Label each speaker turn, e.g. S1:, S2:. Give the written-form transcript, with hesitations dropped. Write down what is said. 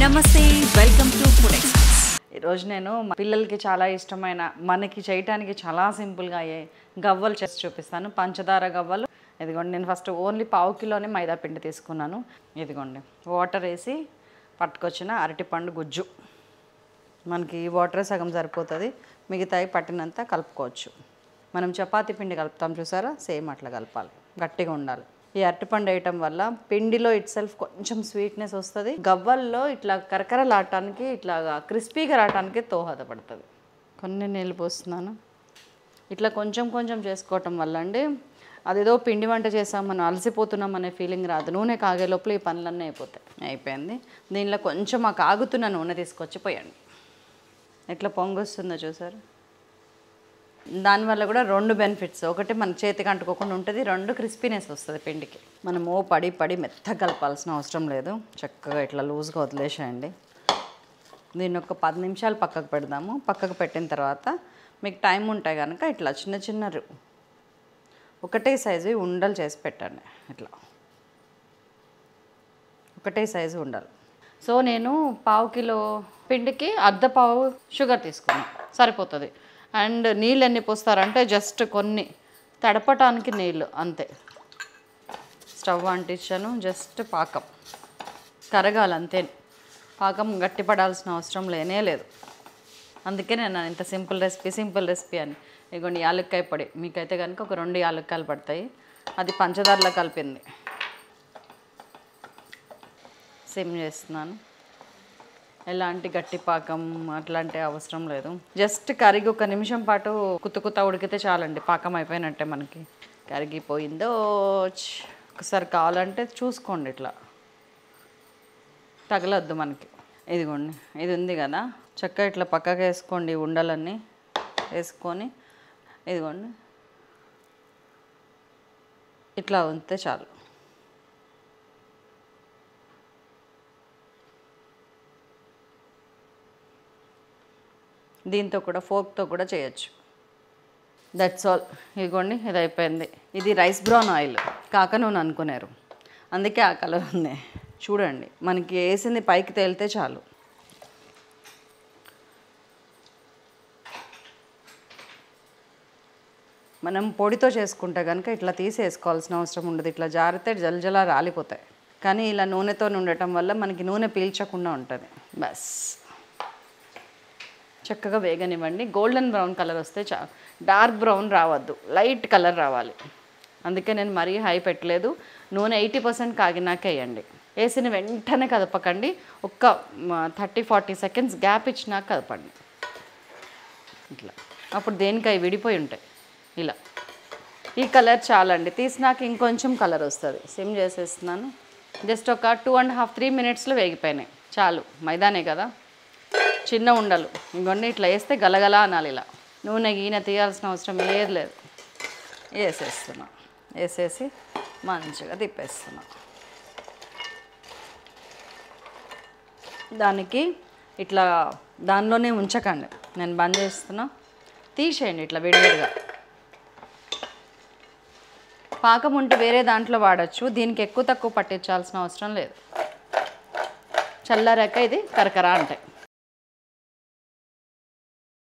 S1: నమస్తే welcome to food express. ఈరోజు నేను పిల్లలకి చాలా ఇష్టమైన మనకి చేయడానికి చాలా సింపుల్గా అయ్యే గవ్వలు చేసి చూపిస్తాను. పంచదార గవ్వలు. ఇదిగోండి, నేను ఫస్ట్ ఓన్లీ పావు కిలోనే మైదా పిండి తీసుకున్నాను. ఇదిగోండి, వాటర్ వేసి పట్టుకొచ్చిన అరటిపండు గుజ్జు. మనకి వాటర్ సగం సరిపోతుంది, మిగతాయి పట్టినంత కలుపుకోవచ్చు. మనం చపాతీ పిండి కలుపుతాం చూసారా, సేమ్ అట్లా కలపాలి, గట్టిగా ఉండాలి. ఈ అరటిపండు వేయటం వల్ల పిండిలో ఇట్ సెల్ఫ్ కొంచెం స్వీట్నెస్ వస్తుంది, గవ్వల్లో ఇట్లా కరకరలాడటానికి ఇట్లా క్రిస్పీగా రావడానికి దోహదపడుతుంది. కొన్ని నీళ్ళు పోస్తున్నాను. ఇట్లా కొంచెం కొంచెం చేసుకోవటం వల్ల అండి అదేదో పిండి వంట చేసాం మనం అలసిపోతున్నాం అనే ఫీలింగ్ రాదు. నూనె కాగే లోపల ఈ పనులన్నీ అయిపోయింది. దీనిలో కొంచెం ఆ కాగుతున్న నూనె తీసుకొచ్చి పోయండి. ఎట్లా పొంగొస్తుందో చూసారు. దానివల్ల కూడా రెండు బెనిఫిట్స్. ఒకటి మన చేతికి అంటుకోకుండా ఉంటుంది, రెండు క్రిస్పీనెస్ వస్తుంది పిండికి. మనము పడి మెత్తగా కలపాల్సిన అవసరం లేదు, చక్కగా ఇట్లా లూజ్గా వదిలేసేయండి. దీన్ని ఒక 10 నిమిషాలు పక్కకు పెడదాము. పక్కకు పెట్టిన తర్వాత మీకు టైం ఉంటాయి కనుక ఇట్లా చిన్న చిన్న ఒకటే సైజు ఉండలు చేసి పెట్టండి. ఇట్లా ఒకటే సైజు ఉండాలి. సో నేను పావు కిలో పిండికి అర్ధ పావు షుగర్ తీసుకున్నాను, సరిపోతుంది. అండ్ నీళ్ళు ఎన్ని పోస్తారంటే జస్ట్ కొన్ని తడపటానికి నీళ్ళు అంతే. స్టవ్ అంటించాను, జస్ట్ పాకం కరగాలి అంతే. పాకం గట్టి పడాల్సిన అవసరం లేదు. అందుకే నేను ఇంత సింపుల్ రెసిపీ అని. ఇగోండి యాలక్కాయ పొడి, మీకైతే కనుక ఒక 2 యాలక్కాయలు పడతాయి. అది పంచదారలో కలిపింది. సిమ్ చేస్తున్నాను. ఎలాంటి గట్టి పాకం అట్లాంటి అవసరం లేదు. జస్ట్ కరిగి 1 నిమిషం పాటు కుత్త ఉడికితే చాలండి, పాకం అయిపోయినట్టే. మనకి కరిగిపోయిందో ఒకసారి కావాలంటే చూసుకోండి, ఇట్లా తగలొద్దు మనకి. ఇదిగోండి, ఇది ఉంది కదా, చక్కగా ఇట్లా పక్కకు వేసుకోండి. ఉండలన్నీ వేసుకొని ఇదిగోండి ఇట్లా ఉంటే చాలు. దీంతో కూడా ఫోర్క్తో కూడా చేయొచ్చు. That's all. ఇదిగోండి, ఇది అయిపోయింది. ఇది రైస్ బ్రౌన్ ఆయిల్, కాక నూనె అనుకున్నారు, అందుకే ఆ కలర్ ఉంది. చూడండి, మనకి వేసింది పైకి తేలితే చాలు. మనం పొడితో చేసుకుంటే కనుక ఇట్లా తీసేసుకోవాల్సిన అవసరం ఉండదు. ఇట్లా జారితే జలజలా రాలిపోతాయి. కానీ ఇలా నూనెతో ఉండటం వల్ల మనకి నూనె పీల్చకుండా ఉంటుంది. బస్ చక్కగా వేగనివ్వండి. గోల్డెన్ బ్రౌన్ కలర్ వస్తే డార్క్ బ్రౌన్ రావద్దు, లైట్ కలర్ రావాలి. అందుకే నేను మరీ హై పెట్టలేదు. నూనె 80% కాగినాకే వేయండి. వేసిన వెంటనే కదపకండి, ఒక్క 30-40 సెకండ్స్ గ్యాప్ ఇచ్చినాక కదపండి. ఇట్లా అప్పుడు దేనికై విడిపోయి ఉంటాయి. ఇలా ఈ కలర్ చాలండి. తీసినాక ఇంకొంచెం కలర్ వస్తుంది. సిమ్ చేసేస్తున్నాను. జస్ట్ ఒక 2.5-3 మినిట్స్లో వేగిపోయినాయి, చాలు. మైదానే కదా, చిన్న ఉండలు. ఇంకొన్ని ఇట్లా వేస్తే గలగలా అనాలి. ఇలా నూనె తీయాల్సిన అవసరం లేదు. వేసేస్తున్నా. వేసేసి మంచిగా తిప్పేస్తున్నా. దానికి ఇట్లా దానిలోనే ఉంచకండి, నేను బంద్ చేస్తున్నా. తీసేయండి ఇట్లా విడివిడిగా. పాకం ఉంటే వేరే దాంట్లో వాడచ్చు, దీనికి ఎక్కువ తక్కువ పట్టించాల్సిన అవసరం లేదు. చల్లారాక ఇది కరకరా అంటాయి.